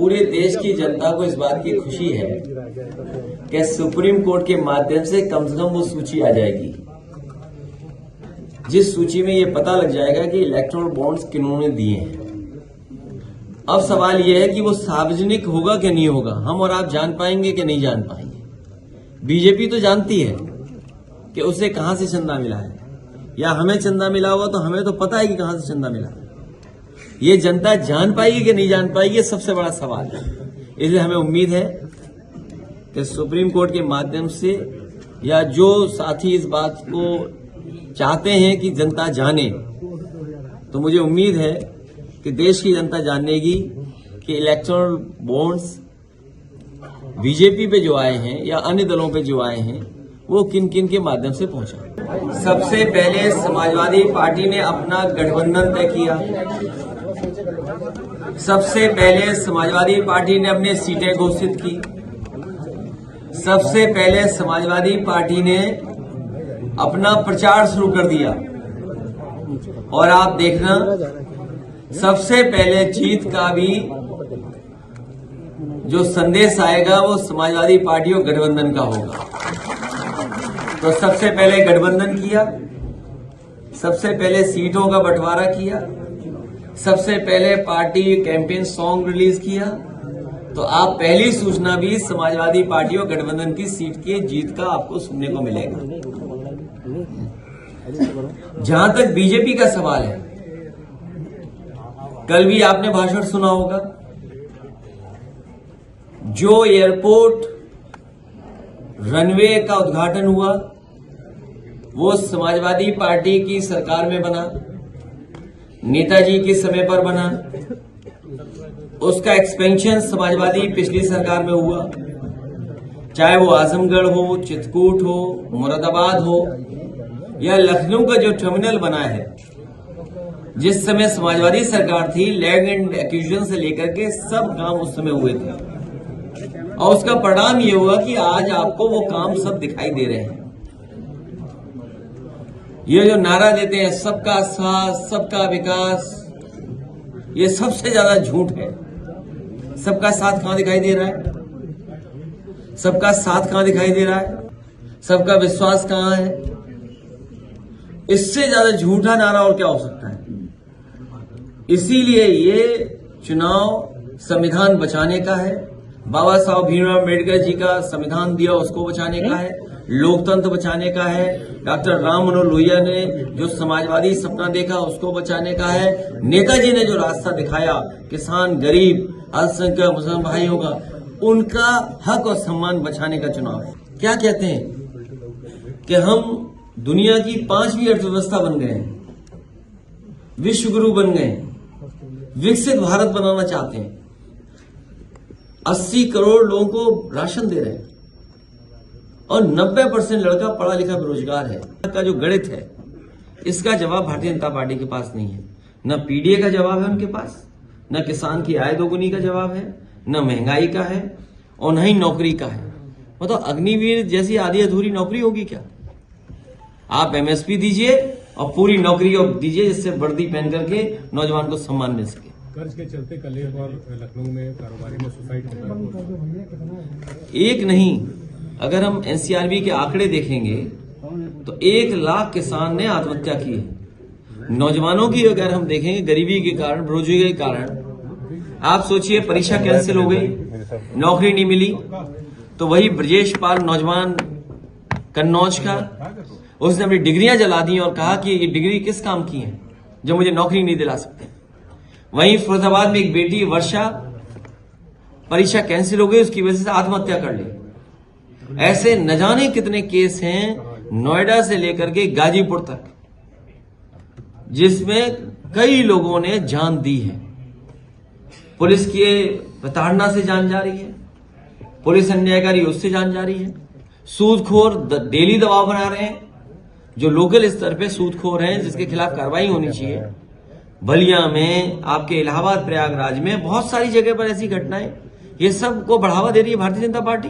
पूरे देश की जनता को इस बात की खुशी है कि सुप्रीम कोर्ट के माध्यम से कम वो सूची आ जाएगी, जिस सूची में ये पता लग जाएगा कि इलेक्टोरल बॉन्ड्स किन्होंने दिए हैं। अब सवाल यह है कि वो सार्वजनिक होगा कि नहीं होगा, हम और आप जान पाएंगे कि नहीं जान पाएंगे। बीजेपी तो जानती है कि उसे कहां से चंदा मिला है, या हमें चंदा मिला हुआ तो हमें तो पता है कि कहां से चंदा मिला। ये जनता जान पाएगी कि नहीं जान पाएगी, ये सबसे बड़ा सवाल है। इसलिए हमें उम्मीद है कि सुप्रीम कोर्ट के माध्यम से, या जो साथी इस बात को चाहते हैं कि जनता जाने, तो मुझे उम्मीद है कि देश की जनता जानेगी कि इलेक्टोरल बॉन्ड्स बीजेपी पे जो आए हैं या अन्य दलों पे जो आए हैं वो किन किन के माध्यम से पहुंचा। सबसे पहले समाजवादी पार्टी ने अपना गठबंधन तय किया। सबसे पहले समाजवादी पार्टी ने अपनी सीटें घोषित की। सबसे पहले समाजवादी पार्टी ने अपना प्रचार शुरू कर दिया। और आप देखना, सबसे पहले जीत का भी जो संदेश आएगा वो समाजवादी पार्टी और गठबंधन का होगा। तो सबसे पहले गठबंधन किया, सबसे पहले सीटों का बंटवारा किया, सबसे पहले पार्टी कैंपेन सॉन्ग रिलीज किया। तो आप पहली सूचना भी समाजवादी पार्टी और गठबंधन की सीट की जीत का आपको सुनने को मिलेगा। जहां तक बीजेपी का सवाल है, कल भी आपने भाषण सुना होगा। जो एयरपोर्ट रनवे का उद्घाटन हुआ वो समाजवादी पार्टी की सरकार में बना, नेताजी के समय पर बना। उसका एक्सपेंशन समाजवादी पिछली सरकार में हुआ, चाहे वो आजमगढ़ हो, चित्रकूट हो, मुरादाबाद हो, या लखनऊ का जो टर्मिनल बना है, जिस समय समाजवादी सरकार थी, लैंड एंड एक्विजिशन से लेकर के सब काम उस समय हुए थे। और उसका परिणाम ये हुआ कि आज आपको वो काम सब दिखाई दे रहे हैं। ये जो नारा देते हैं सबका साथ सबका विकास, ये सबसे ज्यादा झूठ है। सबका साथ कहां दिखाई दे रहा है? सबका साथ कहां दिखाई दे रहा है? सबका विश्वास कहां है? इससे ज्यादा झूठा नारा और क्या हो सकता है? इसीलिए ये चुनाव संविधान बचाने का है। बाबा साहब भीमराव अम्बेडकर जी का संविधान दिया उसको बचाने का है, लोकतंत्र बचाने का है। डॉक्टर राम मनोहर लोहिया ने जो समाजवादी सपना देखा उसको बचाने का है। नेताजी ने जो रास्ता दिखाया किसान, गरीब, अल्पसंख्यक मुसलमान भाइयों का, उनका हक और सम्मान बचाने का चुनाव है। क्या कहते हैं कि हम दुनिया की 5वीं अर्थव्यवस्था बन गए हैं, विश्व गुरु बन गए, विकसित भारत बनाना चाहते हैं, 80 करोड़ लोगों को राशन दे रहे हैं और 90% लड़का पढ़ा लिखा बेरोजगार है। का जो गणित है, इसका जवाब भारतीय जनता पार्टी के पास नहीं है। न पीडीए का जवाब है उनके पास, न किसान की आय दोगुनी का जवाब है, न महंगाई का है, और न ही नौकरी का है। मतलब अग्निवीर जैसी आधी अधूरी नौकरी होगी क्या? आप एमएसपी दीजिए और पूरी नौकरी दीजिए, जिससे वर्दी पहन करके नौजवान को सम्मान मिल सके। कर्ज के चलते कल एक और लखनऊ में कारोबारी ने सुसाइड किया। एक नहीं, अगर हम एनसीआरबी के आंकड़े देखेंगे तो 1 लाख किसान ने आत्महत्या की है। नौजवानों की अगर हम देखेंगे, गरीबी के कारण, बेरोजगारी के कारण, आप सोचिए परीक्षा कैंसिल हो गई, नौकरी नहीं मिली, तो वही ब्रजेश पाल नौजवान कन्नौज का, उसने अपनी डिग्रियां जला दी और कहा कि ये डिग्री किस काम की है जो मुझे नौकरी नहीं दिला सकते। वहीं फिरोजाबाद में एक बेटी वर्षा, परीक्षा कैंसिल हो गई, उसकी वजह से आत्महत्या कर ली। ऐसे न जाने कितने केस हैं नोएडा से लेकर के गाजीपुर तक, जिसमें कई लोगों ने जान दी है। पुलिस की प्रताड़ना से जान जा रही है, पुलिस अन्यायकारी उससे जान जा रही है। सूदखोर डेली दबाव बना रहे हैं, जो लोकल स्तर पे सूदखोर हैं, जिसके खिलाफ कार्रवाई होनी चाहिए। बलिया में, आपके इलाहाबाद प्रयागराज में, बहुत सारी जगह पर ऐसी घटनाएं, ये सब को बढ़ावा दे रही है भारतीय जनता पार्टी।